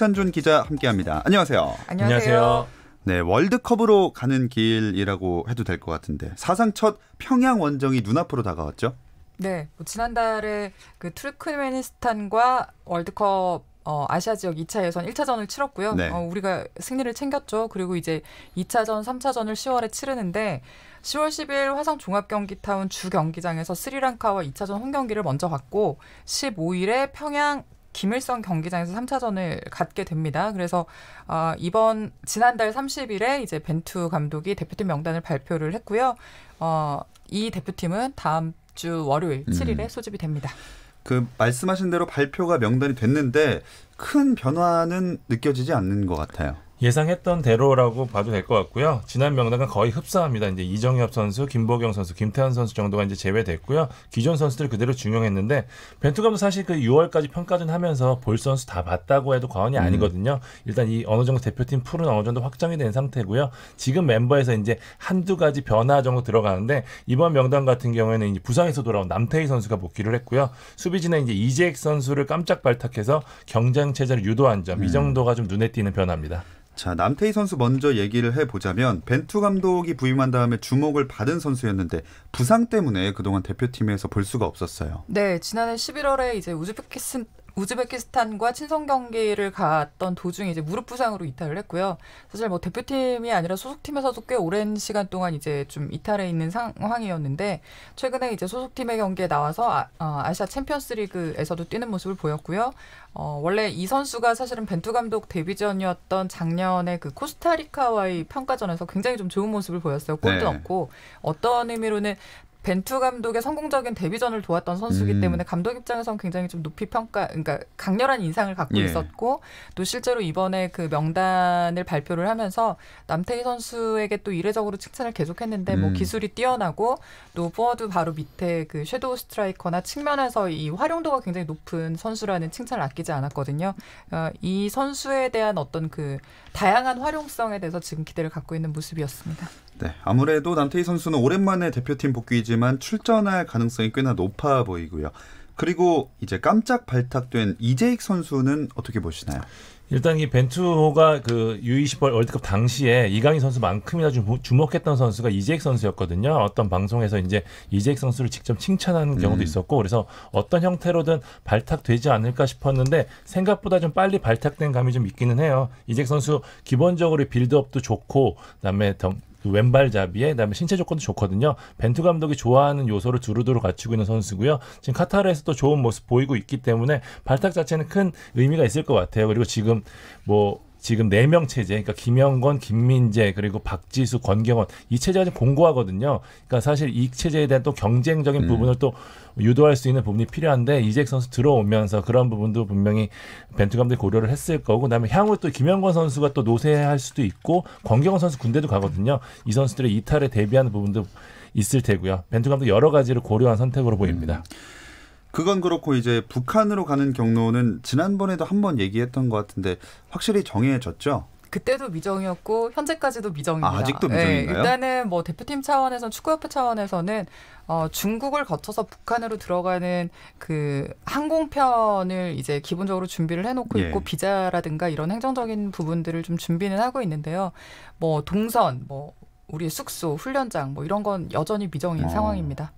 박찬준 기자 함께합니다. 안녕하세요. 안녕하세요. 네, 월드컵으로 가는 길이라고 해도 될 것 같은데 사상 첫 평양 원정이 눈앞으로 다가왔죠? 네, 지난달에 그 투르크메니스탄과 월드컵 아시아 지역 2차 예선 1차전을 치렀고요. 네. 우리가 승리를 챙겼죠. 그리고 이제 2차전, 3차전을 10월에 치르는데 10월 10일 화성 종합경기타운 주 경기장에서 스리랑카와 2차전 홈경기를 먼저 갖고 15일에 평양 김일성 경기장에서 3차전을 갖게 됩니다. 그래서 지난달 30일에 이제 벤투 감독이 대표팀 명단을 발표를 했고요. 이 대표팀은 다음 주 월요일 7일에 소집이 됩니다. 그 말씀하신 대로 발표가 명단이 됐는데 큰 변화는 느껴지지 않는 것 같아요. 예상했던 대로라고 봐도 될 것 같고요. 지난 명단과 거의 흡사합니다. 이제 이정엽 선수, 김보경 선수, 김태환 선수 정도가 이제 제외됐고요. 기존 선수들 그대로 중용했는데 벤투 감독 사실 그 6월까지 평가전 하면서 볼 선수 다 봤다고 해도 과언이 아니거든요. 일단 이 어느 정도 대표팀 풀은 어느 정도 확정이 된 상태고요. 지금 멤버에서 이제 한두 가지 변화 정도 들어가는데 이번 명단 같은 경우에는 이제 부상에서 돌아온 남태희 선수가 복귀를 했고요. 수비진에 이제 이재익 선수를 깜짝 발탁해서 경쟁 체제를 유도한 점, 이 정도가 좀 눈에 띄는 변화입니다. 자, 남태희 선수 먼저 얘기를 해보자면 벤투 감독이 부임한 다음에 주목을 받은 선수였는데 부상 때문에 그동안 대표팀에서 볼 수가 없었어요. 네, 지난해 11월에 이제 우즈베키스탄과 친선 경기를 갔던 도중에 이제 무릎 부상으로 이탈을 했고요. 사실 뭐 대표팀이 아니라 소속팀에서도 꽤 오랜 시간 동안 이제 좀 이탈해 있는 상황이었는데 최근에 이제 소속팀의 경기에 나와서 아시아 챔피언스리그에서도 뛰는 모습을 보였고요. 원래 이 선수가 사실은 벤투 감독 데뷔전이었던 작년에 그 코스타리카와의 평가전에서 굉장히 좀 좋은 모습을 보였어요. 골도 넣고 어떤 의미로는 벤투 감독의 성공적인 데뷔전을 도왔던 선수이기 때문에 감독 입장에서는 굉장히 좀 높이 그러니까 강렬한 인상을 갖고 있었고 또 실제로 이번에 그 명단을 발표를 하면서 남태희 선수에게 또 이례적으로 칭찬을 계속했는데 뭐 기술이 뛰어나고 또 포워드 바로 밑에 그 섀도우 스트라이커나 측면에서 이 활용도가 굉장히 높은 선수라는 칭찬을 아끼지 않았거든요. 이 선수에 대한 어떤 그 다양한 활용성에 대해서 지금 기대를 갖고 있는 모습이었습니다. 네, 아무래도 남태희 선수는 오랜만에 대표팀 복귀이지만 출전할 가능성이 꽤나 높아 보이고요. 그리고 이제 깜짝 발탁된 이재익 선수는 어떻게 보시나요? 일단 이 벤투호가 그 U20 월드컵 당시에 이강인 선수만큼이나 주목했던 선수가 이재익 선수였거든요. 어떤 방송에서 이제 이재익 선수를 직접 칭찬하는 경우도 있었고 그래서 어떤 형태로든 발탁되지 않을까 싶었는데 생각보다 좀 빨리 발탁된 감이 좀 있기는 해요. 이재익 선수 기본적으로 빌드업도 좋고 그다음에 왼발잡이에 그다음에 신체 조건도 좋거든요. 벤투 감독이 좋아하는 요소를 두루두루 갖추고 있는 선수고요. 지금 카타르에서도 좋은 모습 보이고 있기 때문에 발탁 자체는 큰 의미가 있을 것 같아요. 그리고 지금 4명 체제, 그러니까 김영권, 김민재, 그리고 박지수, 권경원 이 체제가 좀 공고하거든요. 그러니까 사실 이 체제에 대한 또 경쟁적인 부분을 또 유도할 수 있는 부분이 필요한데 이재익 선수 들어오면서 그런 부분도 분명히 벤투 감독이 고려를 했을 거고 그다음에 향후 또 김영권 선수가 또 노쇠할 수도 있고 권경원 선수 군대도 가거든요. 이 선수들의 이탈에 대비하는 부분도 있을 테고요. 벤투 감독 여러 가지를 고려한 선택으로 보입니다. 그건 그렇고 이제 북한으로 가는 경로는 지난번에도 한번 얘기했던 것 같은데 확실히 정해졌죠? 그때도 미정이었고 현재까지도 미정입니다. 아직도 미정인가요? 일단은 뭐 대표팀 차원에서는 축구협회 차원에서는 중국을 거쳐서 북한으로 들어가는 그 항공편을 이제 기본적으로 준비를 해놓고 있고 비자라든가 이런 행정적인 부분들을 좀 준비는 하고 있는데요. 뭐 동선, 뭐 우리 숙소, 훈련장 뭐 이런 건 여전히 미정인 상황입니다.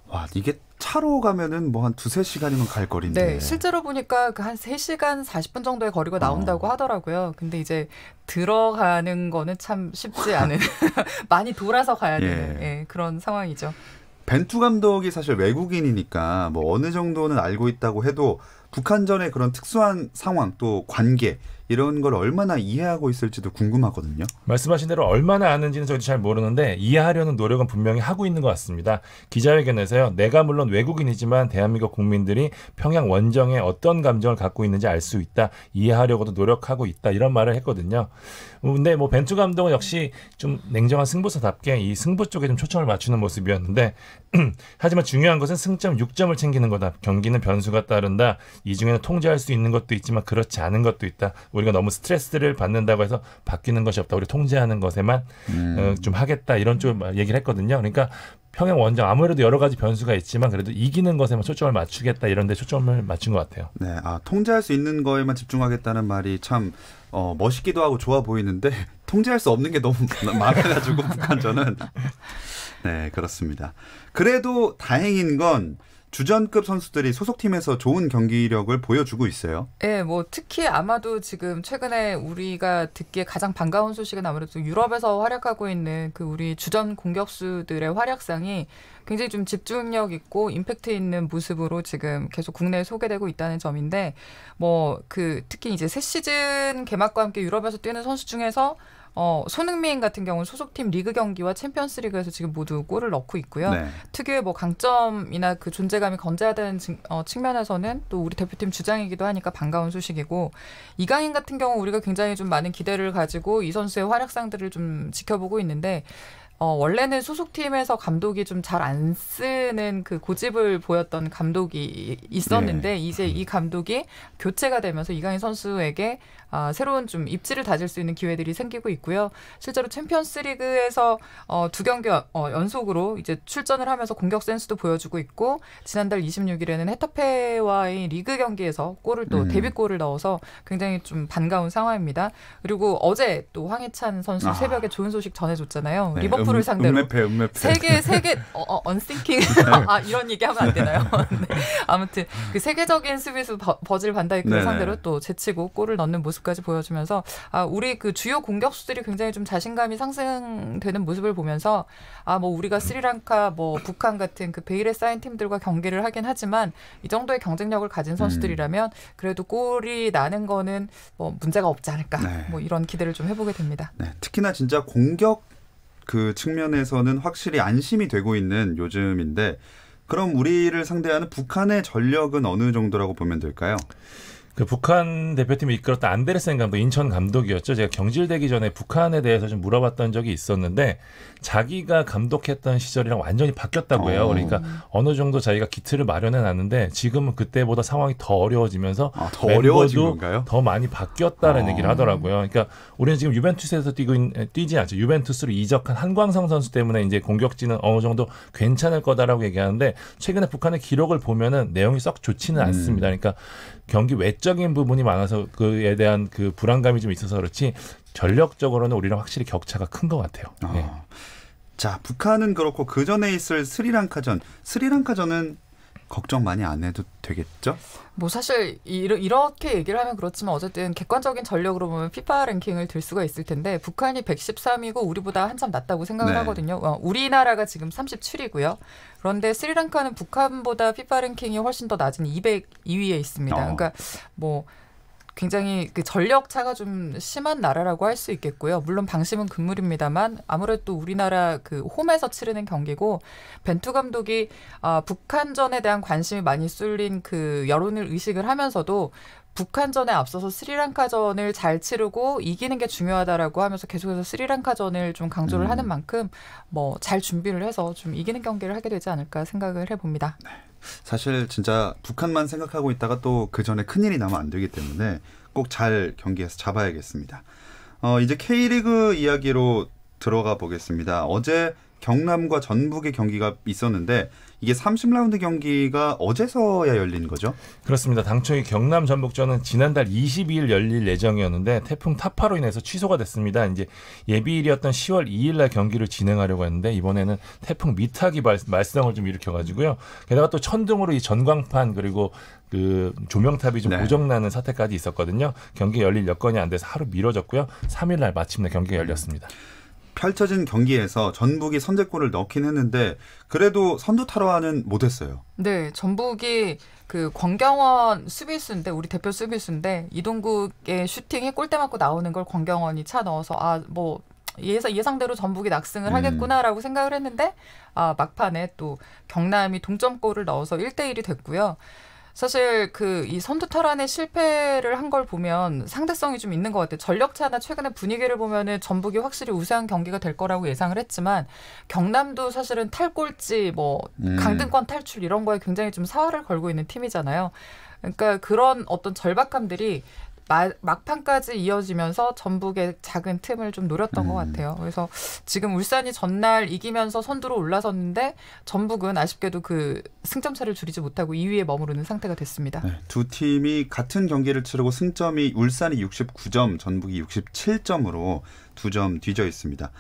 와, 이게 차로 가면은 뭐 한 2-3시간이면 갈 거리인데. 네, 실제로 보니까 그 한 3시간 40분 정도의 거리가 나온다고 하더라고요. 근데 이제 들어가는 거는 참 쉽지 않은 많이 돌아서 가야 되는 그런 상황이죠. 벤투 감독이 사실 외국인이니까 뭐 어느 정도는 알고 있다고 해도 북한전의 그런 특수한 상황 또 관계 이런 걸 얼마나 이해하고 있을지도 궁금하거든요. 말씀하신 대로 얼마나 아는지는 저희도 잘 모르는데 이해하려는 노력은 분명히 하고 있는 것 같습니다. 기자회견에서요. 내가 물론 외국인이지만 대한민국 국민들이 평양 원정에 어떤 감정을 갖고 있는지 알 수 있다. 이해하려고도 노력하고 있다. 이런 말을 했거든요. 근데 뭐 벤투 감독은 역시 좀 냉정한 승부사답게 이 승부 쪽에 좀 초점을 맞추는 모습이었는데 하지만 중요한 것은 승점 6점을 챙기는 거다. 경기는 변수가 따른다. 이 중에는 통제할 수 있는 것도 있지만 그렇지 않은 것도 있다. 우리가 너무 스트레스를 받는다고 해서 바뀌는 것이 없다. 우리 통제하는 것에만 좀 하겠다. 이런 쪽 얘기를 했거든요. 그러니까 평양 원정 아무래도 여러 가지 변수가 있지만 그래도 이기는 것에만 초점을 맞추겠다 이런 데 초점을 맞춘 것 같아요. 네, 통제할 수 있는 거에만 집중하겠다는 말이 참 멋있기도 하고 좋아 보이는데 통제할 수 없는 게 너무 많아가지고 북한전은 네, 그렇습니다. 그래도 다행인 건 주전급 선수들이 소속팀에서 좋은 경기력을 보여주고 있어요. 네, 뭐 특히 아마도 지금 최근에 우리가 듣기에 가장 반가운 소식은 아무래도 유럽에서 활약하고 있는 그 우리 주전 공격수들의 활약상이 굉장히 좀 집중력 있고 임팩트 있는 모습으로 지금 계속 국내에 소개되고 있다는 점인데 뭐 그 특히 이제 새 시즌 개막과 함께 유럽에서 뛰는 선수 중에서 손흥민 같은 경우는 소속팀 리그 경기와 챔피언스 리그에서 지금 모두 골을 넣고 있고요. 네. 특유의 뭐 강점이나 그 존재감이 건재하다는 측면에서는 또 우리 대표팀 주장이기도 하니까 반가운 소식이고 이강인 같은 경우 우리가 굉장히 좀 많은 기대를 가지고 이 선수의 활약상들을 좀 지켜보고 있는데 원래는 소속팀에서 감독이 좀 잘 안 쓰는 그 고집을 보였던 감독이 있었는데 네. 이제 이 감독이 교체가 되면서 이강인 선수에게 새로운 좀 입지를 다질 수 있는 기회들이 생기고 있고요. 실제로 챔피언스 리그에서 두 경기 연속으로 이제 출전을 하면서 공격 센스도 보여주고 있고 지난달 26일에는 헤타페와의 리그 경기에서 골을 또 데뷔골을 넣어서 굉장히 좀 반가운 상황입니다. 그리고 어제 또 황희찬 선수 새벽에 좋은 소식 전해줬잖아요. 네, 리버풀을 상대로 음메페. 세계 언싱킹 이런 얘기하면 안 되나요? 네. 아무튼 그 세계적인 수비수 버질 반다이크를 상대로 또 제치고 골을 넣는 모습까지 보여주면서 우리 그 주요 공격수들이 굉장히 좀 자신감이 상승되는 모습을 보면서 뭐 우리가 스리랑카 뭐 북한 같은 그 베일에 쌓인 팀들과 경기를 하긴 하지만 이 정도의 경쟁력을 가진 선수들이라면 그래도 골이 나는 거는 뭐 문제가 없지 않을까 뭐 이런 기대를 좀 해보게 됩니다. 네, 특히나 진짜 공격 그 측면에서는 확실히 안심이 되고 있는 요즘인데 그럼 우리를 상대하는 북한의 전력은 어느 정도라고 보면 될까요? 그 북한 대표팀을 이끌었던 안데르센 감독, 인천 감독이었죠. 제가 경질되기 전에 북한에 대해서 좀 물어봤던 적이 있었는데 자기가 감독했던 시절이랑 완전히 바뀌었다고 해요. 그러니까 어느 정도 자기가 기틀을 마련해 놨는데 지금은 그때보다 상황이 더 어려워지면서 더 어려워진 건가요? 더 많이 바뀌었다는 얘기를 하더라고요. 그러니까 우리는 지금 유벤투스에서 뛰지 않죠. 유벤투스로 이적한 한광성 선수 때문에 이제 공격진은 어느 정도 괜찮을 거다라고 얘기하는데 최근에 북한의 기록을 보면은 내용이 썩 좋지는 않습니다. 그러니까 경기 외적인 부분이 많아서 그에 대한 그 불안감이 좀 있어서 그렇지 전력적으로는 우리랑 확실히 격차가 큰 것 같아요. 네. 자, 북한은 그렇고 그 전에 있을 스리랑카전은 걱정 많이 안 해도 되겠죠? 뭐 사실 이렇게 얘기를 하면 그렇지만 어쨌든 객관적인 전력으로 보면 피파 랭킹을 들 수가 있을 텐데 북한이 113이고 우리보다 한참 낮다고 생각을 하거든요. 우리나라가 지금 37이고요. 그런데 스리랑카는 북한보다 피파 랭킹이 훨씬 더 낮은 202위에 있습니다. 그러니까 뭐 굉장히 그 전력 차가 좀 심한 나라라고 할 수 있겠고요. 물론 방심은 금물입니다만 아무래도 우리나라 그 홈에서 치르는 경기고 벤투 감독이 북한전에 대한 관심이 많이 쏠린 그 여론을 의식을 하면서도 북한전에 앞서서 스리랑카전을 잘 치르고 이기는 게 중요하다라고 하면서 계속해서 스리랑카전을 좀 강조를 하는 만큼 뭐 잘 준비를 해서 좀 이기는 경기를 하게 되지 않을까 생각을 해봅니다. 네. 사실 진짜 북한만 생각하고 있다가 또 그 전에 큰일이 나면 안 되기 때문에 꼭 잘 경기에서 잡아야겠습니다. 이제 K리그 이야기로 들어가 보겠습니다. 어제 경남과 전북의 경기가 있었는데 이게 30라운드 경기가 어제서야 열린 거죠? 그렇습니다. 당초 이 경남 전북전은 지난달 22일 열릴 예정이었는데 태풍 타파로 인해서 취소가 됐습니다. 이제 예비일이었던 10월 2일 날 경기를 진행하려고 했는데 이번에는 태풍 미탁이 말썽을 좀 일으켜가지고요. 게다가 또 천둥으로 이 전광판 그리고 그 조명탑이 좀 고장나는 사태까지 있었거든요. 경기 열릴 여건이 안 돼서 하루 미뤄졌고요. 3일 날 마침내 경기가 열렸습니다. 펼쳐진 경기에서 전북이 선제골을 넣긴 했는데 그래도 선두 탈환은 못했어요. 네, 전북이 그 권경원 수비수인데 우리 대표 수비수인데 이동국의 슈팅에 골대 맞고 나오는 걸 권경원이 차 넣어서 뭐 예상대로 전북이 낙승을 하겠구나라고 생각을 했는데 막판에 또 경남이 동점골을 넣어서 1대1이 됐고요. 사실 이 선두 탈환에 실패를 한 걸 보면 상대성이 좀 있는 것 같아요. 전력차나 최근의 분위기를 보면은 전북이 확실히 우세한 경기가 될 거라고 예상을 했지만 경남도 사실은 탈꼴찌, 강등권 탈출 이런 거에 굉장히 좀 사활을 걸고 있는 팀이잖아요. 그러니까 그런 어떤 절박함들이 막판까지 이어지면서 전북의 작은 틈을 좀 노렸던 것 같아요. 그래서 지금 울산이 전날 이기면서 선두로 올라섰는데 전북은 아쉽게도 그 승점차를 줄이지 못하고 2위에 머무르는 상태가 됐습니다. 네, 두 팀이 같은 경기를 치르고 승점이 울산이 69점, 전북이 67점으로 2점 뒤져 있습니다.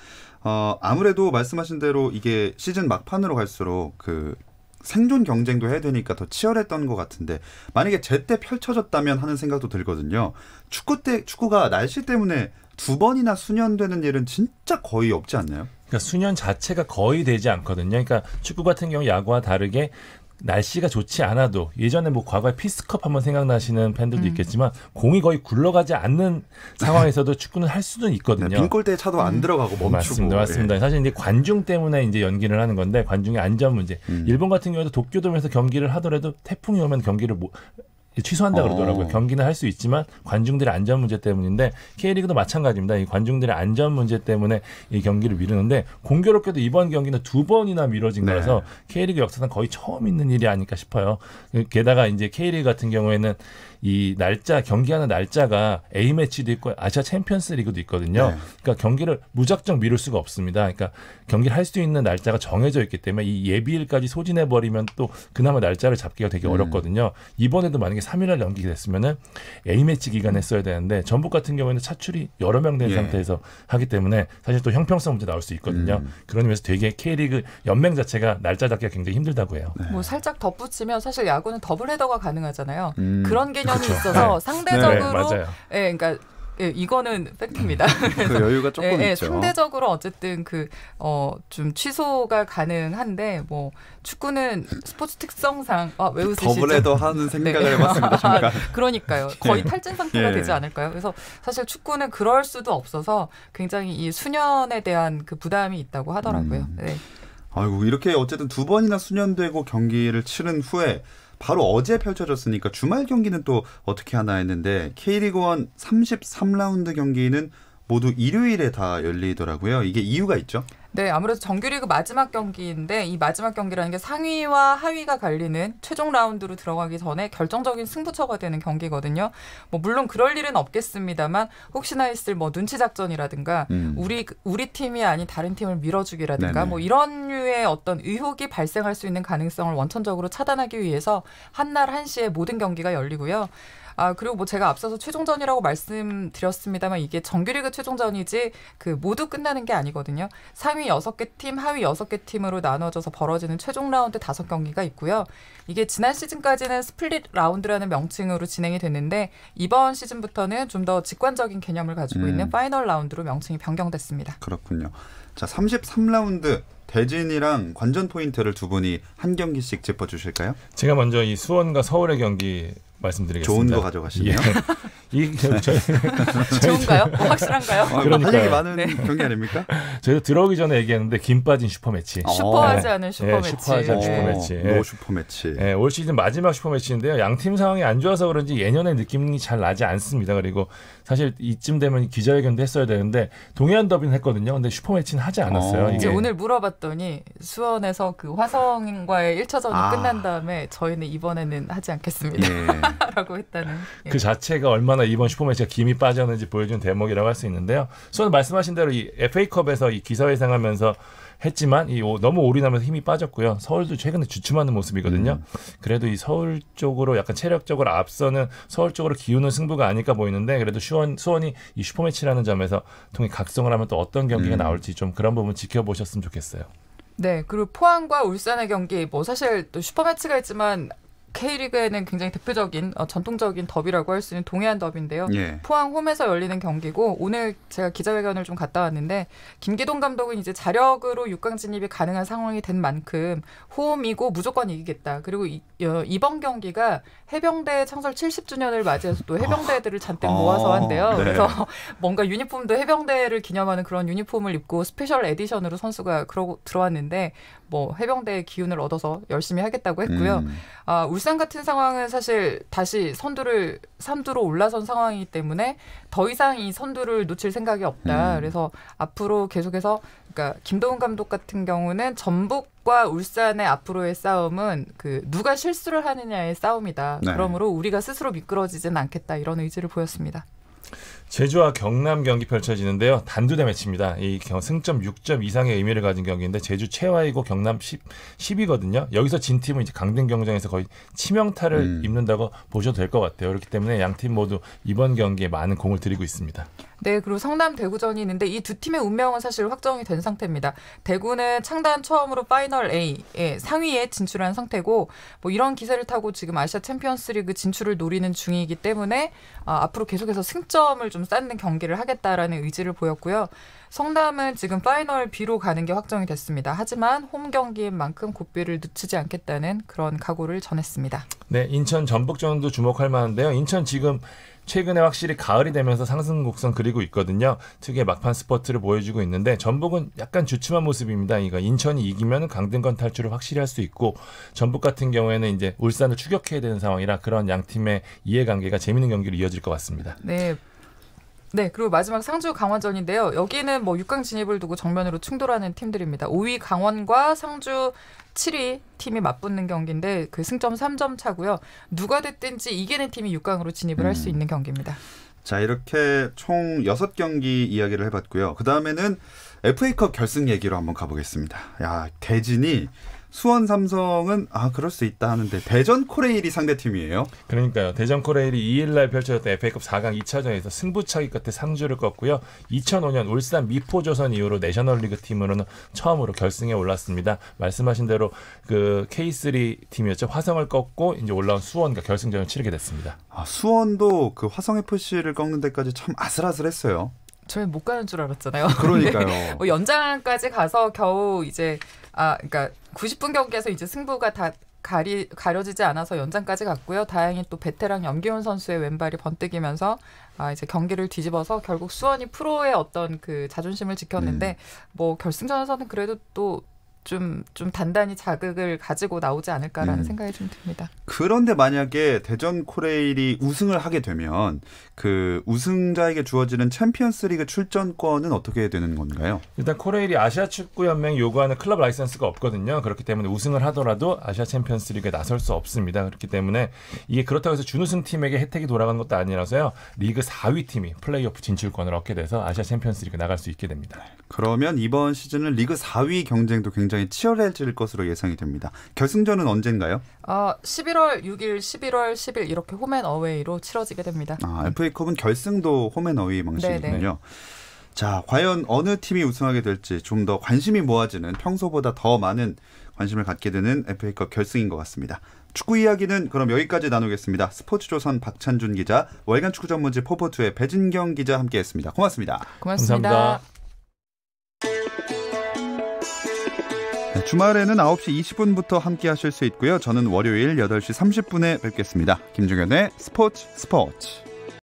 아무래도 말씀하신 대로 이게 시즌 막판으로 갈수록 그 생존 경쟁도 해야 되니까 더 치열했던 것 같은데 만약에 제때 펼쳐졌다면 하는 생각도 들거든요. 축구가 날씨 때문에 2번이나 수년되는 일은 진짜 거의 없지 않나요? 그러니까 수년 자체가 거의 되지 않거든요. 그러니까 축구 같은 경우 야구와 다르게 날씨가 좋지 않아도 예전에 뭐 과거에 피스컵 한번 생각나시는 팬들도 있겠지만 공이 거의 굴러가지 않는 상황에서도 축구는 할 수는 있거든요. 네, 빈 골대에 차도 안 들어가고 멈추고. 맞습니다. 예. 사실 이제 관중 때문에 이제 연기를 하는 건데 관중의 안전 문제. 일본 같은 경우에도 도쿄돔에서 경기를 하더라도 태풍이 오면 경기를 취소한다 그러더라고요. 경기는 할 수 있지만 관중들의 안전 문제 때문인데 K리그도 마찬가지입니다. 이 관중들의 안전 문제 때문에 이 경기를 미루는데 공교롭게도 이번 경기는 2번이나 미뤄진 거라서 K리그 역사상 거의 처음 있는 일이 아닐까 싶어요. 게다가 이제 K리그 같은 경우에는 이 날짜 경기하는 날짜가 A매치도 있고 아시아 챔피언스 리그도 있거든요. 그러니까 경기를 무작정 미룰 수가 없습니다. 그러니까 경기를 할 수 있는 날짜가 정해져 있기 때문에 이 예비일까지 소진해 버리면 또 그나마 날짜를 잡기가 되게 어렵거든요. 이번에도 만약에 3일날 연기가 됐으면은 A매치 기간에 써야 되는데 전북 같은 경우에는 차출이 여러 명 된 상태에서 하기 때문에 사실 또 형평성 문제 나올 수 있거든요. 그런 의미에서 되게 K리그 연맹 자체가 날짜 잡기가 굉장히 힘들다고 해요. 뭐 살짝 덧붙이면 사실 야구는 더블 헤더가 가능하잖아요. 그런 개념이 그렇죠. 있어서 상대적으로 맞아요. 그러니까 이거는 팩트입니다. 그 여유가 조금 있죠. 상대적으로 어쨌든 좀 취소가 가능한데 뭐 축구는 스포츠 특성상 왜 웃으시죠? 더블헤더 하는 생각을 해봤습니다. 잠깐. 그러니까요. 거의 탈진 상태가 되지 않을까요? 그래서 사실 축구는 그럴 수도 없어서 굉장히 이 수년에 대한 그 부담이 있다고 하더라고요. 네. 아이고 이렇게 어쨌든 2번이나 수년되고 경기를 치른 후에 바로 어제 펼쳐졌으니까 주말 경기는 또 어떻게 하나 했는데 K리그1 33라운드 경기는 모두 일요일에 다 열리더라고요. 이게 이유가 있죠? 네, 아무래도 정규리그 마지막 경기인데 이 마지막 경기라는 게 상위와 하위가 갈리는 최종 라운드로 들어가기 전에 결정적인 승부처가 되는 경기거든요. 뭐 물론 그럴 일은 없겠습니다만 혹시나 있을 뭐 눈치 작전이라든가 우리 팀이 아닌 다른 팀을 밀어주기라든가 뭐 이런 류의 어떤 의혹이 발생할 수 있는 가능성을 원천적으로 차단하기 위해서 한날 한시에 모든 경기가 열리고요. 그리고 뭐 제가 앞서서 최종전이라고 말씀드렸습니다만 이게 정규리그 최종전이지 모두 끝나는 게 아니거든요. 상위 6개 팀, 하위 6개 팀으로 나눠져서 벌어지는 최종 라운드 5경기가 있고요. 이게 지난 시즌까지는 스플릿 라운드라는 명칭으로 진행이 됐는데 이번 시즌부터는 좀 더 직관적인 개념을 가지고 있는 파이널 라운드로 명칭이 변경됐습니다. 그렇군요. 자, 33라운드 대진이랑 관전 포인트를 두 분이 한 경기씩 짚어주실까요? 제가 먼저 이 수원과 서울의 경기 말씀드리겠습니다. 좋은 거 가져가시네요. 좋은가요? 확실한가요? 할 얘기 많은 경기 아닙니까? 저희도 들어오기 전에 얘기했는데 김 빠진 슈퍼매치. 슈퍼하지 않은 슈퍼매치. 슈퍼하지 않은 슈퍼매치. 노 슈퍼매치. 올 시즌 마지막 슈퍼매치인데요. 양팀 상황이 안 좋아서 그런지 예년의 느낌이 잘 나지 않습니다. 그리고 사실 이쯤 되면 기자회견도 했어야 되는데 동해안 더비는 했거든요. 근데 슈퍼매치는 하지 않았어요. 이제 오늘 물어봤더니 수원에서 화성과의 1차전이 끝난 다음에 저희는 이번에는 하지 않겠습니다. 라고 했다는. 그 자체가 얼마나 이번 슈퍼매치가 김이 빠졌는지 보여준 대목이라고 할 수 있는데요. 수원 말씀하신 대로 이 FA컵에서 이 기사회생하면서 했지만 너무 올인하면서 힘이 빠졌고요. 서울도 최근에 주춤하는 모습이거든요. 그래도 이 서울 쪽으로 약간 체력적으로 앞서는 서울 쪽으로 기우는 승부가 아닐까 보이는데 그래도 수원이 이 슈퍼매치라는 점에서 통해 각성을 하면 또 어떤 경기가 나올지 좀 그런 부분 지켜보셨으면 좋겠어요. 네, 그리고 포항과 울산의 경기 뭐 사실 또 슈퍼매치가 있지만 K리그에는 굉장히 대표적인 전통적인 더비라고 할 수 있는 동해안 더비인데요. 포항 홈에서 열리는 경기고 오늘 제가 기자회견을 좀 갔다 왔는데 김기동 감독은 이제 자력으로 6강 진입이 가능한 상황이 된 만큼 홈이고 무조건 이기겠다. 그리고 이번 경기가 해병대 창설 70주년을 맞이해서 또 해병대들을 잔뜩 모아서 한대요. 네. 그래서 뭔가 유니폼도 해병대를 기념하는 그런 유니폼을 입고 스페셜 에디션으로 선수가 그러고 들어왔는데 뭐 해병대의 기운을 얻어서 열심히 하겠다고 했고요. 울산 같은 상황은 사실 다시 선두로 올라선 상황이기 때문에 더 이상 이 선두를 놓칠 생각이 없다. 그래서 앞으로 계속해서 그러니까 김도훈 감독 같은 경우는 전북과 울산의 앞으로의 싸움은 그 누가 실수를 하느냐의 싸움이다. 네. 그러므로 우리가 스스로 미끄러지진 않겠다. 이런 의지를 보였습니다. 제주와 경남 경기 펼쳐지는데요. 단두대 매치입니다. 이 승점 6점 이상의 의미를 가진 경기인데 제주 최하위고 경남 10이거든요. 여기서 진 팀은 이제 강등 경쟁에서 거의 치명타를 입는다고 보셔도 될 것 같아요. 그렇기 때문에 양 팀 모두 이번 경기에 많은 공을 들이고 있습니다. 네, 그리고 성남 대구전이 있는데 이 두 팀의 운명은 사실 확정이 된 상태입니다. 대구는 창단 처음으로 파이널 A의 상위에 진출한 상태고 뭐 이런 기세를 타고 지금 아시아 챔피언스리그 진출을 노리는 중이기 때문에 앞으로 계속해서 승점을 좀 쌓는 경기를 하겠다라는 의지를 보였고요. 성남은 지금 파이널 B로 가는 게 확정이 됐습니다. 하지만 홈 경기인 만큼 고비를 늦추지 않겠다는 그런 각오를 전했습니다. 네, 인천 전북전도 주목할 만한데요. 인천 지금 최근에 확실히 가을이 되면서 상승 곡선 그리고 있거든요. 특유의 막판 스퍼트를 보여주고 있는데 전북은 약간 주춤한 모습입니다. 그러니까 인천이 이기면 강등권 탈출을 확실히 할 수 있고 전북 같은 경우에는 이제 울산을 추격해야 되는 상황이라 그런 양 팀의 이해관계가 재밌는 경기로 이어질 것 같습니다. 네, 그리고 마지막 상주 강원전인데요. 여기는 뭐 6강 진입을 두고 정면으로 충돌하는 팀들입니다. 5위 강원과 상주 7위 팀이 맞붙는 경기인데 그 승점 3점 차고요. 누가 됐든지 이기는 팀이 6강으로 진입을 할 수 있는 경기입니다. 자, 이렇게 총 6경기 이야기를 해봤고요. 그다음에는 FA컵 결승 얘기로 한번 가보겠습니다. 야, 대진이 수원 삼성은 그럴 수 있다 하는데 대전 코레일이 상대팀이에요. 그러니까요. 대전 코레일이 2일날 펼쳐졌던 FA컵 4강 2차전에서 승부차기 끝에 상주를 꺾고요. 2005년 울산 미포조선 이후로 내셔널리그 팀으로는 처음으로 결승에 올랐습니다. 말씀하신 대로 그 K3 팀이었죠. 화성을 꺾고 이제 올라온 수원과 결승전을 치르게 됐습니다. 수원도 그 화성 FC를 꺾는 데까지 참 아슬아슬했어요. 저희 못 가는 줄 알았잖아요. 그러니까요. 뭐 연장까지 가서 겨우 이제 그러니까 90분 경기에서 이제 승부가 다 가려지지 않아서 연장까지 갔고요. 다행히 또 베테랑 염기훈 선수의 왼발이 번뜩이면서 이제 경기를 뒤집어서 결국 수원이 프로의 어떤 그 자존심을 지켰는데 뭐 결승전에서는 그래도 또 좀 단단히 자극을 가지고 나오지 않을까라는 생각이 좀 듭니다. 그런데 만약에 대전 코레일이 우승을 하게 되면 그 우승자에게 주어지는 챔피언스리그 출전권은 어떻게 되는 건가요? 일단 코레일이 아시아 축구 연맹이 요구하는 클럽 라이선스가 없거든요. 그렇기 때문에 우승을 하더라도 아시아 챔피언스리그에 나설 수 없습니다. 그렇기 때문에 이게 그렇다고 해서 준우승 팀에게 혜택이 돌아가는 것도 아니라서요. 리그 4위 팀이 플레이오프 진출권을 얻게 돼서 아시아 챔피언스리그 나갈 수 있게 됩니다. 그러면 이번 시즌은 리그 4위 경쟁도 굉장히 치열해질 것으로 예상이 됩니다. 결승전은 언젠가요? 11월 6일, 11월 10일 이렇게 홈앤어웨이로 치러지게 됩니다. FA컵은 결승도 홈앤어웨이 방식이군요. 네네. 자, 과연 어느 팀이 우승하게 될지 좀 더 관심이 모아지는 평소보다 더 많은 관심을 갖게 되는 FA컵 결승인 것 같습니다. 축구 이야기는 그럼 여기까지 나누겠습니다. 스포츠조선 박찬준 기자, 월간 축구 전문지 포포투의 배진경 기자 함께했습니다. 고맙습니다. 고맙습니다. 감사합니다. 주말에는 9시 20분부터 함께 하실 수 있고요. 저는 월요일 8시 30분에 뵙겠습니다. 김종현의 스포츠.